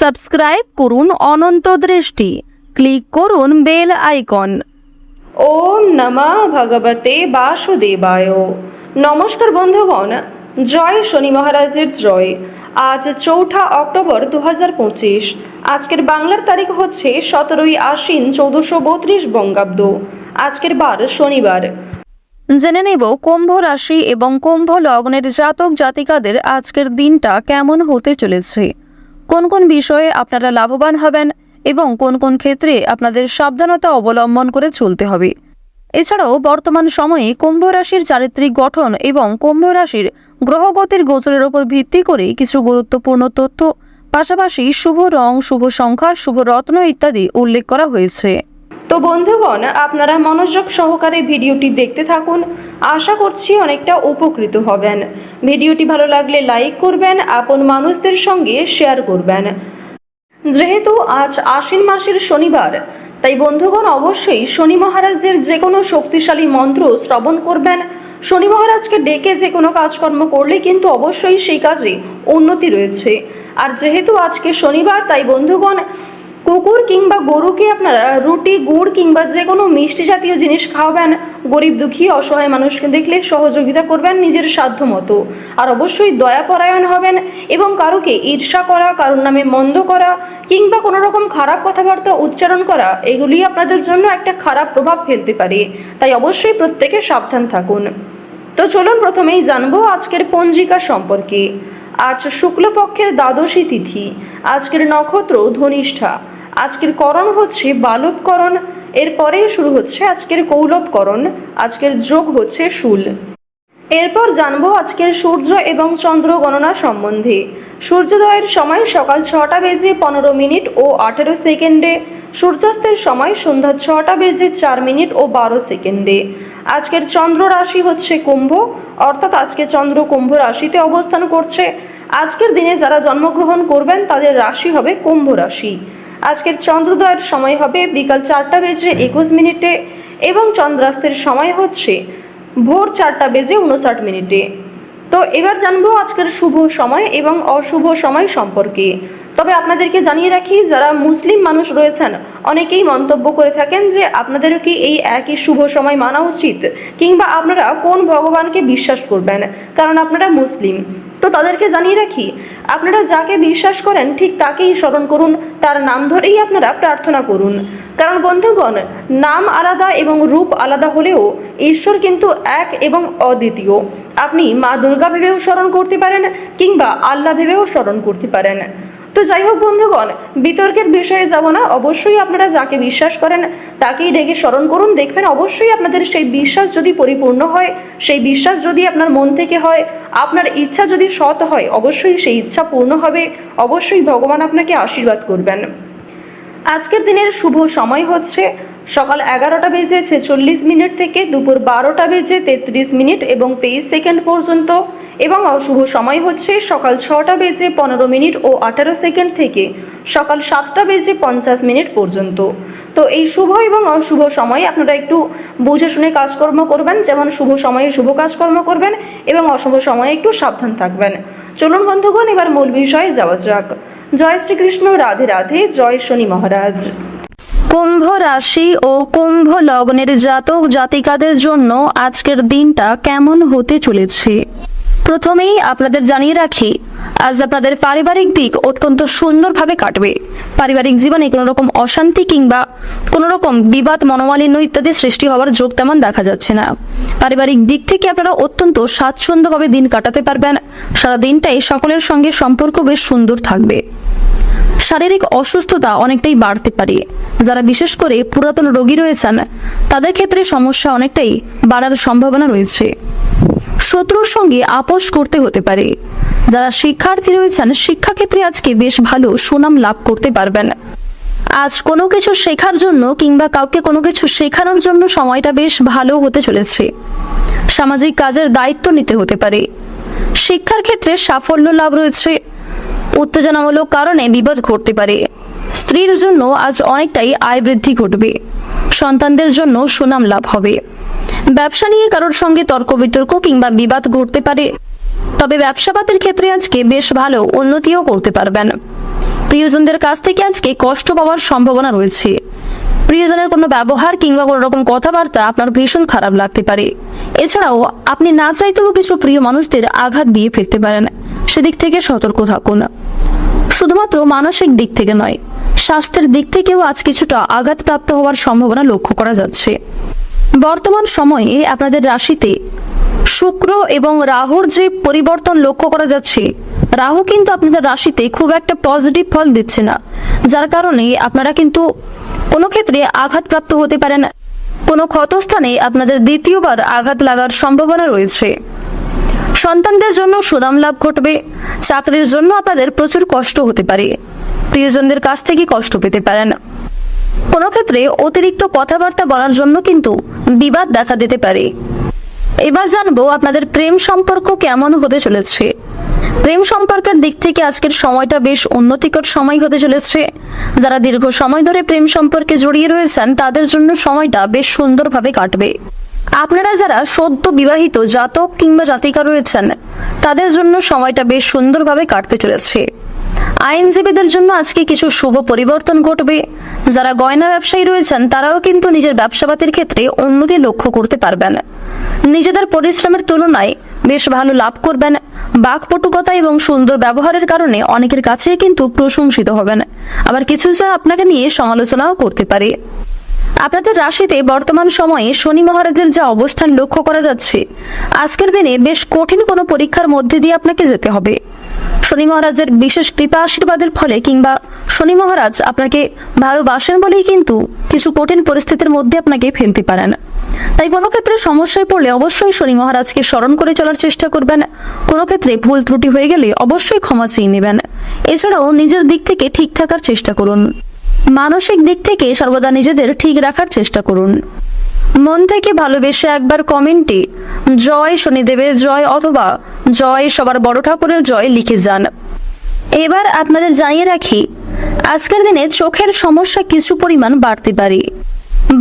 Subscribe করুন অনন্ত দৃষ্টি, click করুন বেল আইকন। ওম নমঃ ভগবতে বাসুদেবায়। নমস্কার বন্ধুগণ, জয় শনি মহারাজের জয়। আজ 4 অক্টোবর 2025। আজকের বাংলার তারিখ হচ্ছে 17 আশ্বিন 1432 বঙ্গাব্দ। আজকের বার শনিবার। জেনে নেব কুম্ভ রাশি এবং কুম্ভ লগ্নের জাতক জাতিকাদের আজকের দিনটা কেমন হতে চলেছে, কোন কোন বিষয়ে আপনারা লাভবান হবেন এবং কোন কোন ক্ষেত্রে আপনাদের সাবধানতা অবলম্বন করে চলতে হবে। এছাড়াও বর্তমান সময়ে কুম্ভ রাশির চারিত্রিক গঠন এবং কুম্ভ রাশির গ্রহগতির গোচরের উপর ভিত্তি করে কিছু গুরুত্বপূর্ণ তথ্য, পাশাপাশি শুভ রং, শুভ সংখ্যা, শুভ রত্ন ইত্যাদি উল্লেখ করা হয়েছে। তো বন্ধুগণ, আপনারা মনোযোগ সহকারে ভিডিওটি দেখতে থাকুন। আশা করছি অনেকটা উপকৃত হবেন। ভিডিওটি ভালো লাগলে লাইক করবেন, আপন মানুষদের সঙ্গে শেয়ার করবেন। যেহেতু আজ আশ্বিন মাসের শনিবার, তাই বন্ধুগণ অবশ্যই শনি মহারাজের যে কোনো শক্তিশালী মন্ত্র শ্রবণ করবেন। শনি মহারাজকে ডেকে যে কোনো কাজকর্ম করলে কিন্তু অবশ্যই সেই কাজে উন্নতি রয়েছে। আর যেহেতু আজকে শনিবার, তাই বন্ধুগণ কুকুর কিংবা গরুকে আপনারা রুটি, গুড় কিংবা যে কোনো মিষ্টি জাতীয় জিনিস খাওয়াবেন। গরিব দুঃখী অসহায় মানুষকে দেখলে সহযোগিতা করবেন নিজের সাধ্য মতো। আর অবশ্যই দয়াপরায়ণ হবেন এবং কারোকে ঈর্ষা করা, কারোর নামে মন্দ করা কিংবা কোনো রকম খারাপ কথাবার্তা উচ্চারণ করা, এগুলি আপনাদের জন্য একটা খারাপ প্রভাব ফেলতে পারে। তাই অবশ্যই প্রত্যেকে সাবধান থাকুন। তো চলুন প্রথমেই জানবো আজকের পঞ্জিকা সম্পর্কে। আজ শুক্লপক্ষের দ্বাদশী তিথি। আজকের নক্ষত্র ধনিষ্ঠা। আজকের করণ হচ্ছে বালবকরণ। এরপরে শুরু হচ্ছে আজকের কৌলবকরণ। আজকের যোগ হচ্ছে শূল। এরপর জানবো আজকের সূর্য এবং চন্দ্র গণনা সম্বন্ধে। সূর্যোদয়ের সময় সকাল 6টা বেজে 15 মিনিট ও 18 সেকেন্ডে। সূর্যাস্তের সময় সন্ধ্যা 6টা বেজে 4 মিনিট ও 12 সেকেন্ডে। আজকের চন্দ্র রাশি হচ্ছে কুম্ভ, অর্থাৎ আজকে চন্দ্র কুম্ভ রাশিতে অবস্থান করছে। আজকের দিনে যারা জন্মগ্রহণ করবেন তাদের রাশি হবে কুম্ভ রাশি। আজকের চন্দ্রোদয়ের সময় হবে বিকাল 4টা বেজে 21 মিনিটে এবং চন্দ্রাস্তের সময় হচ্ছে ভোর 4টা বেজে 59 মিনিটে। তো এবার জানবো আজকের শুভ সময় এবং অশুভ সময় সম্পর্কে। তবে আপনাদেরকে জানিয়ে রাখি, যারা মুসলিম মানুষ রয়েছেন অনেকেই মন্তব্য করে থাকেন যে আপনাদেরও কি এই একই শুভ সময় মানা উচিত, কিংবা আপনারা কোন ভগবানকে বিশ্বাস করবেন, কারণ আপনারা মুসলিম। তো তাদেরকে জানিয়ে রাখি, আপনারা যাকে বিশ্বাস করেন ঠিক তাকেই স্মরণ করুন, তার নাম ধরেই আপনারা প্রার্থনা করুন। কারণ বন্ধুগণ, নাম আলাদা এবং রূপ আলাদা হলেও ঈশ্বর কিন্তু এক এবং অদ্বিতীয়। আপনি মা দুর্গা ভেবেও স্মরণ করতে পারেন কিংবা আল্লাহ ভেবেও স্মরণ করতে পারেন। তো যাই হোক বন্ধুগণ, বিতর্কের বিষয়ে যাব না। অবশ্যই আপনারা যাকে বিশ্বাস করেন তাকেই ডেকে স্মরণ করুন। দেখবেন অবশ্যই আপনাদের সেই বিশ্বাস যদি পরিপূর্ণ হয়, সেই বিশ্বাস যদি আপনার মন থেকে হয়, আপনার ইচ্ছা যদি সৎ হয়, অবশ্যই সেই ইচ্ছা পূর্ণ হবে। অবশ্যই ভগবান আপনাকে আশীর্বাদ করবেন। আজকের দিনের শুভ সময় হচ্ছে সকাল 11টা বেজে 46 মিনিট থেকে দুপুর 12টা বেজে 33 মিনিট এবং 23 সেকেন্ড পর্যন্ত, এবং অশুভ সময় হচ্ছে সকাল 6টা বেজে 15 মিনিট ও 18 সেকেন্ড থেকে সকাল 7টা বেজে 50 মিনিট পর্যন্ত। তো এই শুভ এবং অশুভ সময়ে আপনারা একটু বুঝে শুনে কাজকর্ম করবেন। যেমন শুভ সময়ে শুভ কাজকর্ম করবেন এবং অশুভ সময়ে একটু সাবধান থাকবেন। চলুন বন্ধুগণ, এবার মূল বিষয়ে যাওয়া যাক। জয় শ্রীকৃষ্ণ, রাধে রাধে, জয় শনি মহারাজ। কুম্ভ রাশি ও কুম্ভ লগ্নের জাতক জাতিকাদের জন্য আজকের দিনটা কেমন হতে চলেছে। প্রথমেই আপনাদের জানিয়ে রাখি, আজ আপনাদের পারিবারিক দিক অত্যন্ত সুন্দরভাবে কাটবে। পারিবারিক জীবনে কোনো রকম অশান্তি কিংবা কোনো রকম বিবাদ, মনোমালিন্য ইত্যাদি সৃষ্টি হওয়ার যোগ তেমন দেখা যাচ্ছে না। পারিবারিক দিক থেকে আপনারা অত্যন্ত স্বাচ্ছন্দ্যভাবে দিন কাটাতে পারবেন। সারা দিনটাই সকলের সঙ্গে সম্পর্ক বেশ সুন্দর থাকবে। শারীরিক অসুস্থতা অনেকটাই বাড়তে পারে। যারা বিশেষ করে পুরাতন রোগী রয়েছেন তাদের ক্ষেত্রে সমস্যা অনেকটাই বাড়ার সম্ভাবনা রয়েছে। শত্রুর সঙ্গে আপোষ করতে হতে পারে। যারা শিক্ষার্থী রয়েছেন শিক্ষাক্ষেত্রে আজকে বেশ ভালো সুনাম লাভ করতে পারবেন। আজ কোনো কিছু শেখার জন্য কিংবা কাউকে কোনো কিছু শেখানোর জন্য সময়টা বেশ ভালো হতে চলেছে। সামাজিক কাজের দায়িত্ব নিতে হতে পারে। শিক্ষার ক্ষেত্রে সাফল্য লাভ রয়েছে। উত্তেজনামূলক কারণে বিপদ ঘটতে পারে। স্ত্রীর জন্য আজ অনেকটাই আয় বৃদ্ধি ঘটবে। সন্তানদের জন্য সুনাম লাভ হবে। ব্যবসা নিয়ে কারোর সঙ্গে তর্ক বিতর্ক কিংবা বিবাদ ঘটতে পারে, তবে ব্যবসাপাতের ক্ষেত্রে আজকে বেশ ভালো উন্নতিও করতে পারবেন। প্রিয়জনদের কাছ থেকে আজকে কষ্ট পাওয়ার সম্ভাবনা রয়েছে। প্রিয়জনের কোনো ব্যবহার কিংবা কোনো রকম কথাবার্তা আপনার ভীষণ খারাপ লাগতে পারে। এছাড়াও আপনি না চাইতেও কিছু প্রিয় মানুষদের আঘাত দিয়ে ফেলতে পারেন, সেদিক থেকে সতর্ক থাকুন। শুধুমাত্র মানসিক দিক থেকে নয়, স্বাস্থ্যের দিক থেকেও আজ কিছুটা আঘাতপ্রাপ্ত হওয়ার সম্ভাবনা লক্ষ্য করা যাচ্ছে। বর্তমান সময়ে আপনাদের রাশিতে শুক্র এবং রাহুর যে পরিবর্তন লক্ষ্য করা যাচ্ছে, রাহু কিন্তু আপনাদের রাশিতে খুব একটা পজিটিভ ফল দিচ্ছে না, যার কারণে আপনারা কিন্তু কোনো ক্ষেত্রে আঘাতপ্রাপ্ত হতে পারেন। কোনো ক্ষতস্থানে আপনাদের দ্বিতীয়বার আঘাত লাগার সম্ভাবনা রয়েছে। সন্তানদের জন্য সুনাম লাভ ঘটবে। চাকরির জন্য আপনাদের প্রচুর কষ্ট হতে পারে। প্রিয়জনদের কাছ থেকে কষ্ট পেতে পারেন। কোনো ক্ষেত্রে অতিরিক্ত কথাবার্তা বলার জন্য কিন্তু বিবাদ দেখা দিতে পারে। এবার জানবো আপনাদের প্রেম সম্পর্ক কেমন হতে চলেছে। প্রেম সম্পর্কের দিক থেকে আজকের সময়টা বেশ উন্নতিকর সময় হতে চলেছে। যারা দীর্ঘ সময় ধরে প্রেম সম্পর্কে জড়িয়ে রয়েছেন, তাদের জন্য সময়টা বেশ সুন্দরভাবে কাটবে। আপনারা যারা সদ্য বিবাহিত জাতক কিংবা জাতিকা রয়েছেন, তাদের জন্য সময়টা বেশ সুন্দরভাবে কাটতে চলেছে। আইনজীবীদের জন্য আজকে কিছু শুভ পরিবর্তন ঘটবে। যারা গয়না ব্যবসায়ী রয়েছেন, তারাও কিন্তু নিজের ব্যবসাপাতির ক্ষেত্রে উন্নতি লক্ষ্য করতে পারবেন। নিজেদের পরিশ্রমের তুলনায় বেশ ভালো লাভ করবেন। বাকপটুকতা এবং সুন্দর ব্যবহারের কারণে অনেকের কাছে কিন্তু প্রশংসিত হবেন। আবার কিছু জন আপনাকে নিয়ে সমালোচনাও করতে পারে। আপনাদের রাশিতে বর্তমান সময়ে শনি মহারাজের যা অবস্থান লক্ষ্য করা যাচ্ছে, আজকের দিনে বেশ কঠিন কোনো পরীক্ষার মধ্যে দিয়ে আপনাকে যেতে হবে। শনি মহারাজের বিশেষ কৃপা আশীর্বাদের ফলে কিংবা শনি মহারাজ আপনাকে ভালোবাসেন বলেই কিন্তু কিছু কঠিন পরিস্থিতির মধ্যে আপনাকে ফেলতে পারেন। তাই কোনো ক্ষেত্রে সমস্যায় পড়লে অবশ্যই শনি মহারাজকে স্মরণ করে চলার চেষ্টা করবেন। কোনো ক্ষেত্রে ভুল ত্রুটি হয়ে গেলে অবশ্যই ক্ষমা চেয়ে নেবেন। এছাড়াও নিজের দিক থেকে ঠিক থাকার চেষ্টা করুন। মানসিক দিক থেকে সর্বদা নিজেদের ঠিক রাখার চেষ্টা করুন। মন থেকে ভালোবেসে একবার কমেন্টে জয় শনিদেবের জয় অথবা জয় সবার বড় ঠাকুরের জয় লিখে যান। এবার আপনাদের জানিয়ে রাখি, আজকের দিনে চোখের সমস্যা কিছু পরিমাণ বাড়তে পারে।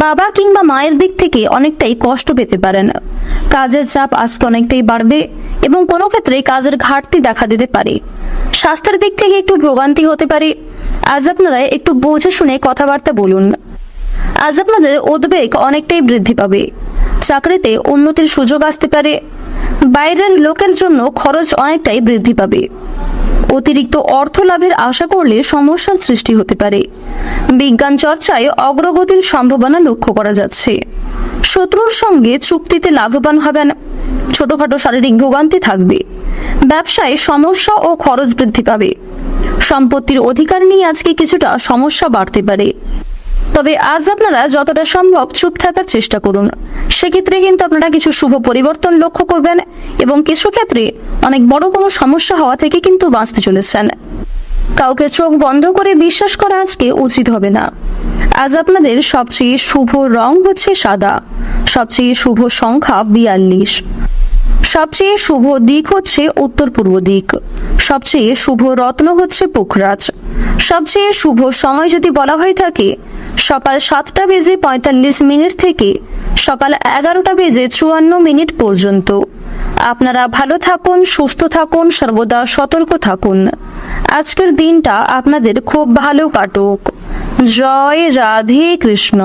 বাবা কিংবা মায়ের দিক থেকে অনেকটাই কষ্ট পেতে পারেন। কাজের চাপ আজকে অনেকটাই বাড়বে এবং কোনো ক্ষেত্রে কাজের ঘাটতি দেখা দিতে পারে। স্বাস্থ্যের দিক থেকে একটু ভোগান্তি হতে পারে। আজ আপনারা একটু বুঝে শুনে কথাবার্তা বলুন। আজ আপনাদের উদ্বেগ অনেকটাই বৃদ্ধি পাবে। চাকরিতে উন্নতির সুযোগ আসতে পারে। বাইরের লোকের জন্য খরচ অনেকটাই বৃদ্ধি পাবে। অতিরিক্ত অর্থ লাভের আশা করলে সমস্যার সৃষ্টি হতে পারে। বিজ্ঞান চর্চায় অগ্রগতির সম্ভাবনা লক্ষ্য করা যাচ্ছে। শত্রুর সঙ্গে চুক্তিতে লাভবান হবেন। ছোটখাটো শারীরিক ভোগান্তি থাকবে। ব্যবসায় সমস্যা ও খরচ বৃদ্ধি পাবে। সম্পত্তির অধিকার নিয়ে আজকে কিছুটা সমস্যা বাড়তে পারে। তবে আজ আপনারা যতটা সম্ভব চুপ থাকার চেষ্টা করুন। সেক্ষেত্রে কিন্তু আপনারা কিছু শুভ পরিবর্তন লক্ষ্য করবেন এবং কিছু ক্ষেত্রে অনেক বড় কোনো সমস্যা হওয়া থেকে কিন্তু বাঁচতে চলেছেন। কাউকে চোখ বন্ধ করে বিশ্বাস করা আজকে উচিত হবে না। আজ আপনাদের সবচেয়ে শুভ রং হচ্ছে সাদা। সবচেয়ে শুভ সংখ্যা 42। সবচেয়ে শুভ দিক হচ্ছে উত্তর পূর্ব দিক। সবচেয়ে শুভ রত্ন হচ্ছে পুখরাজ। সবচেয়ে শুভ সময় যদি বলা হয়ে থাকে, সকাল 7:45 থেকে সকাল 11:54 পর্যন্ত। আপনারা ভালো থাকুন, সুস্থ থাকুন, সর্বদা সতর্ক থাকুন। আজকের দিনটা আপনাদের খুব ভালো কাটুক। জয় রাধে কৃষ্ণ।